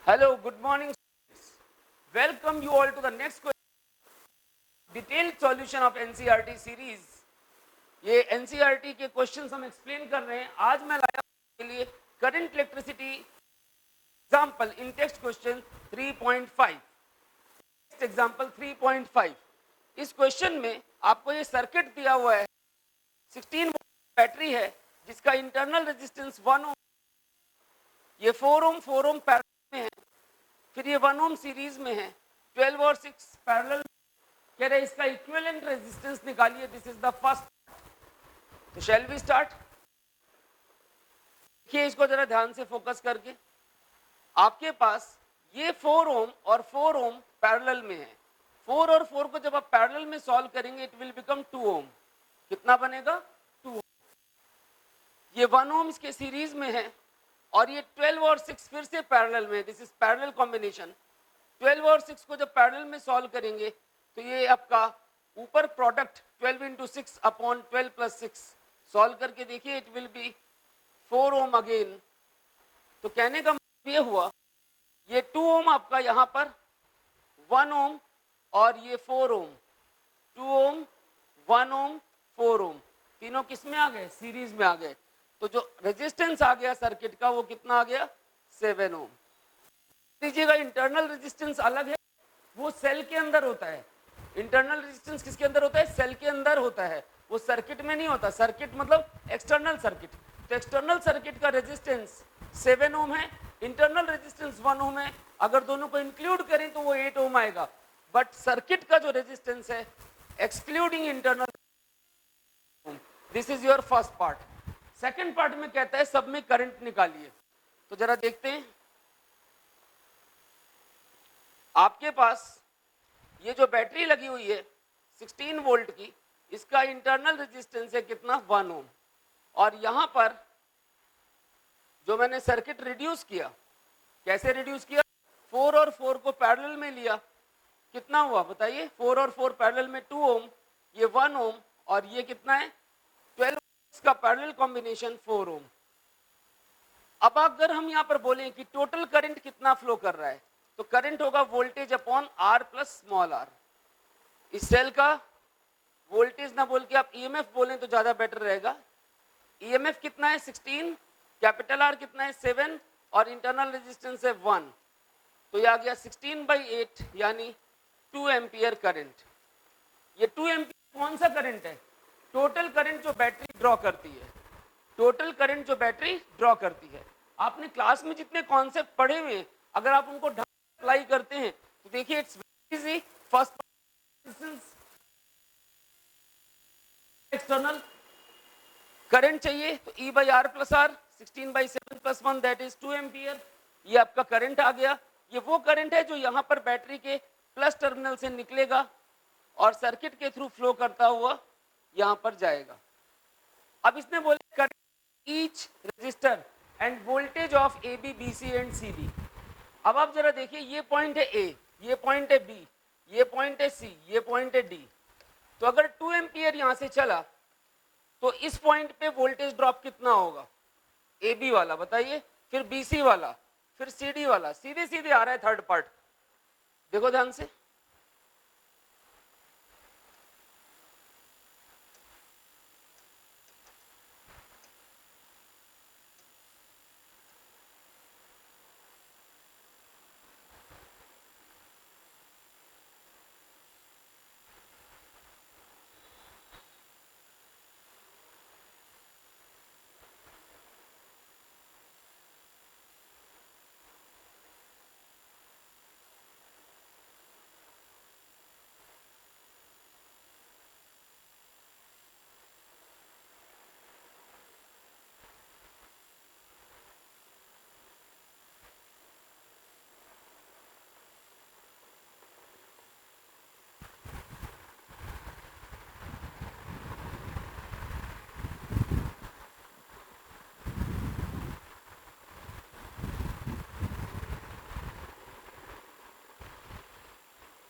Hello, good morning students. Welcome you all to the next detailed solution of NCERT series. ये NCERT के questions हम explain कर रहे हैं. आज मैं लाया आपके लिए current electricity example in text question 3.5. Example 3.5. इस क्वेश्चन में आपको ये सर्किट दिया हुआ है. 16 वोल्ट बैटरी है जिसका इंटरनल रेजिस्टेंस 1 ओम, ये 4 ओम पैरेलल में है, फिर ये 1 ओम सीरीज में है, 12 और 6 पैरेलल. कह रहे इसका इक्विवेलेंट रेजिस्टेंस निकालिए. This is the first. तो शैल वी स्टार्ट. देखिए इसको जरा ध्यान से फोकस करके. आपके पास ये 4 ओम और 4 ओम पैरेलल में है. 4 और 4 को जब आप पैरेलल में सॉल्व करेंगे इट विल बिकम 2 ओम. कितना बनेगा? 2 ओम. ये 1 ओम इसके सीरीज में है और ये 12 और 6 फिर से पैरेलल में. This is parallel combination. 12 और 6 को जब पैरेलल में सॉल्व करेंगे तो ये आपका ऊपर product 12 into 6 upon 12 plus 6 solve करके देखिए it will be 4 ohm again. तो कहने का मतलब ये हुआ ये 2 ओम आपका यहाँ पर 1 ओम और ये 4 ओम. 2 ओम 1 ओम 4 ओम तीनों किस में आ गए? सीरीज में आ गए. तो जो रेजिस्टेंस आ गया सर्किट का वो कितना आ गया? 7 ओम. दीजिएगा इंटरनल रेजिस्टेंस अलग है, वो सेल के अंदर होता है. इंटरनल रेजिस्टेंस किसके अंदर होता है? सेल के अंदर होता है. वो सर्किट में नहीं होता. सर्किट मतलब एक्सटर्नल सर्किट. तो एक्सटर्नल सर्किट का रेजिस्टेंस 7 ओम है, इंटरनल रेजिस्टेंस 1 ओम है. अगर दोनों को इंक्लूड करें तो वो 8 ओम आएगा. बट सर्किट का जो रेजिस्टेंस है excluding internal, this is your first part. Second part में कहता है सब में करंट निकालिए. तो जरा देखते हैं. आपके पास ये जो बैटरी लगी हुई है 16 वोल्ट की, इसका इंटरनल रेजिस्टेंस है कितना? 1 ओम. और यहां पर जो मैंने सर्किट रिड्यूस किया, कैसे रिड्यूस किया? 4 और 4 को पैरेलल में लिया. कितना हुआ बताइए? 4 और 4 पैरेलल में 2 ओम, ये 1 ओम और ये कितना है? 12 का पैरेलल कॉम्बिनेशन 4 ओम. अब अगर हम यहां पर बोलें कि टोटल करंट कितना फ्लो कर रहा है तो करंट होगा voltage upon R plus small R. इस सेल का वोल्टेज ना बोल के आप ईएमएफ बोलें तो ज्यादा बेटर रहेगा. ईएमएफ कितना है? 16. कैपिटल आर कितना है? 7 और इंटरनल रेजिस्टेंस है 1. तो ये आ गया 16/8 यानी 2 एम्पियर करंट. ये 2 एम्पियर कौन सा करंट है? टोटल करंट जो बैटरी ड्रॉ करती है. टोटल करंट जो बैटरी ड्रॉ करती है. आपने क्लास में जितने कॉन्सेप्ट पढ़े हुए हैं अगर आप उनको अप्लाई करते हैं तो देखिए it's very easy. First external current चाहिए तो E by R plus R, 16/7 plus 1 that is 2 ampere. ये आपका करंट आ गया. ये वो करंट है जो यहाँ पर बैटरी के प्लस टर्मिनल से निकलेगा और सर्किट के थ्रू फ्लो करता हुआ यहाँ पर जाएगा. अब इसने बोले current each resistor end voltage of AB, BC and CD. अब आप जरा देखिए ये पॉइंट है A, ये पॉइंट है B, ये पॉइंट है C, ये पॉइंट है D. तो अगर 2 एम्पियर यहां से चला तो इस पॉइंट पे वोल्टेज ड्रॉप कितना होगा? AB वाला बताइए, फिर BC वाला, फिर CD वाला. सीधे सीधे आ रहा है थर्ड पार्ट. देखो ध्यान से.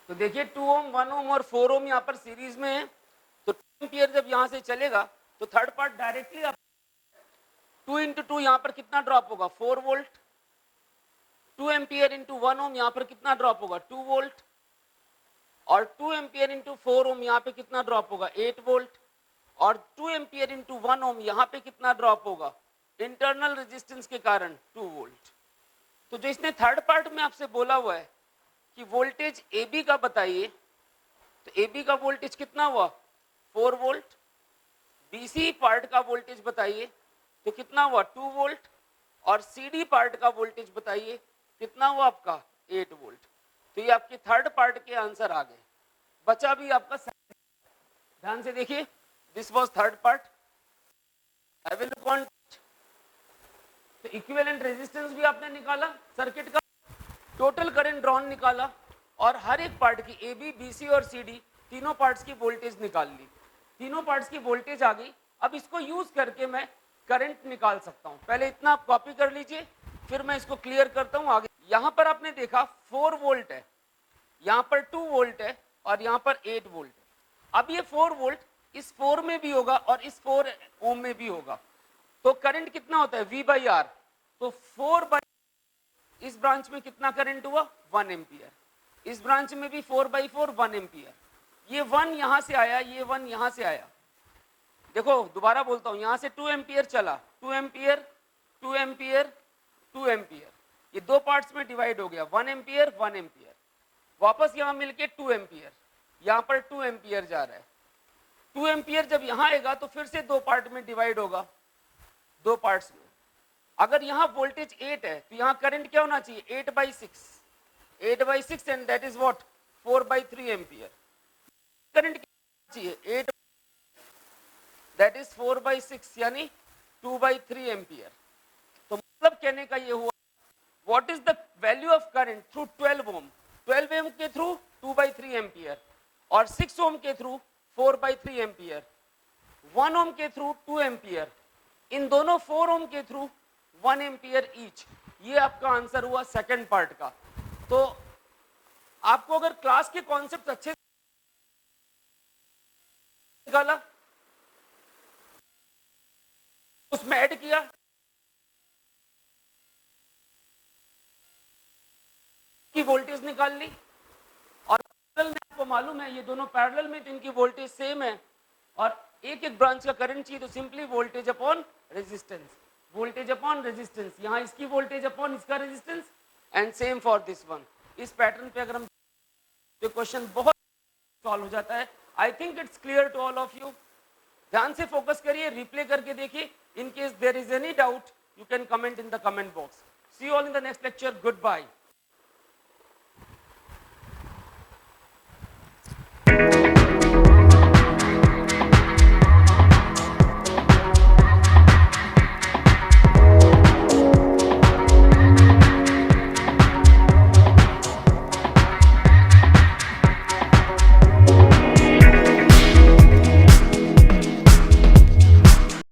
तो देखिए 2 ओम, 1 ओम और 4 ओम यहाँ पर सीरीज में है. तो 2 एम्पियर जब यहाँ से चलेगा तो थर्ड पार्ट डायरेक्टली आप 2 इंटू 2 यहाँ पर कितना ड्रॉप होगा? 4 वोल्ट. 2 एम्पियर इंटू 1 ओम, यहाँ पर कितना ड्रॉप होगा 2 वोल्ट, और 2 एम्पियर इंटू 4 ओम यहाँ पे कितना ड्रॉप होगा 8 वोल्ट, और 2 एम्पियर इंटू 1 ओम यहाँ पे कितना ड्रॉप होगा इंटरनल रेजिस्टेंस के कारण 2 वोल्ट। तो जो इसने थर्ड पार्ट में आपसे बोला हुआ है कि वोल्टेज ए बी का बताइए, तो ए बी का वोल्टेज कितना हुआ 4 वोल्ट, बी सी पार्ट का वोल्टेज बताइए तो कितना हुआ 2 वोल्ट, और सी डी पार्ट का वोल्टेज बताइए कितना हुआ आपका 8 वोल्ट। तो ये आपके थर्ड पार्ट के आंसर आ गए, बचा भी आपका। ध्यान से देखिए, this was third part. I will look on. तो इक्विवेलेंट रेजिस्टेंस भी आपने निकाला सर्किट का, टोटल करंट ड्रॉन निकाला, और हर एक पार्ट की ए बी बी सी और सी डी तीनों पार्ट्स की वोल्टेज निकाल ली। तीनों पार्ट्स की वोल्टेज आ गई। अब इसको यूज करके मैं करंट निकाल सकता हूं। पहले इतना आप कॉपी कर लीजिए, फिर मैं इसको क्लियर करता हूं आगे। यहां पर आपने देखा 4 वोल्ट है, यहां पर 2 वोल्ट है, और यहां पर 8 वोल्ट है। अब ये 4 वोल्ट इस 4 में भी होगा और इस 4 ओम में भी होगा। तो करंट कितना होता है V/R। तो 4/, इस ब्रांच में कितना करंट हुआ 1 एम्पियर, इस ब्रांच में भी 4/4 1 एम्पियर। ये 1 यहां से आया, ये 1 यहां से आया। देखो दोबारा बोलता हूं, यहां से 2 एम्पियर चला, 2 एम्पियर 2 एम्पियर 2 एम्पियर, ये दो पार्ट्स में डिवाइड हो गया 1 एम्पियर 1 एम्पियर। वापस यहां मिलके 2 एम्पियर, यहां पर 2 एम्पियर जा रहा है। 2 एम्पियर जब यहां आएगा तो फिर से दो पार्ट में डिवाइड होगा, दो पार्ट्स में। अगर यहां वोल्टेज 8 है तो यहां करंट क्या होना चाहिए 8/6, 8/6 and that is what 4/3 ampere. Current कितना चाहिए 8, दैट इज 4/6 यानी 2/3 एम्पियर। तो मतलब कहने का ये हुआ, what is the value of current through 12 ओम, 12 ओम के थ्रू 2/3 एम्पियर, और 6 ओम के थ्रू 4/3 एम्पियर, 1 ओम के थ्रू 2 एम्पियर, इन दोनों 4 ओम के थ्रू 1 एम्पियर ईच। ये आपका आंसर हुआ सेकंड पार्ट का। तो आपको अगर क्लास के कॉन्सेप्ट अच्छे से निकाला, उसमें ऐड किया, की वोल्टेज निकाल ली, और पैरेलल में आपको मालूम है ये दोनों पैरेलल में तो इनकी वोल्टेज सेम है, और एक एक ब्रांच का करंट चाहिए तो simply voltage upon resistance, voltage upon resistance, यहाँ इसकी वोल्टेज अपॉन इसका resistance, and same for this one. इस पैटर्न पे अगर हम तो क्वेश्चन बहुत सॉल्व हो जाता है। I think it's clear to all of you. ध्यान से फोकस करिए, रिप्ले करके देखिए। In case there is any doubt you can comment in the comment box. See you all in the next lecture. Good bye.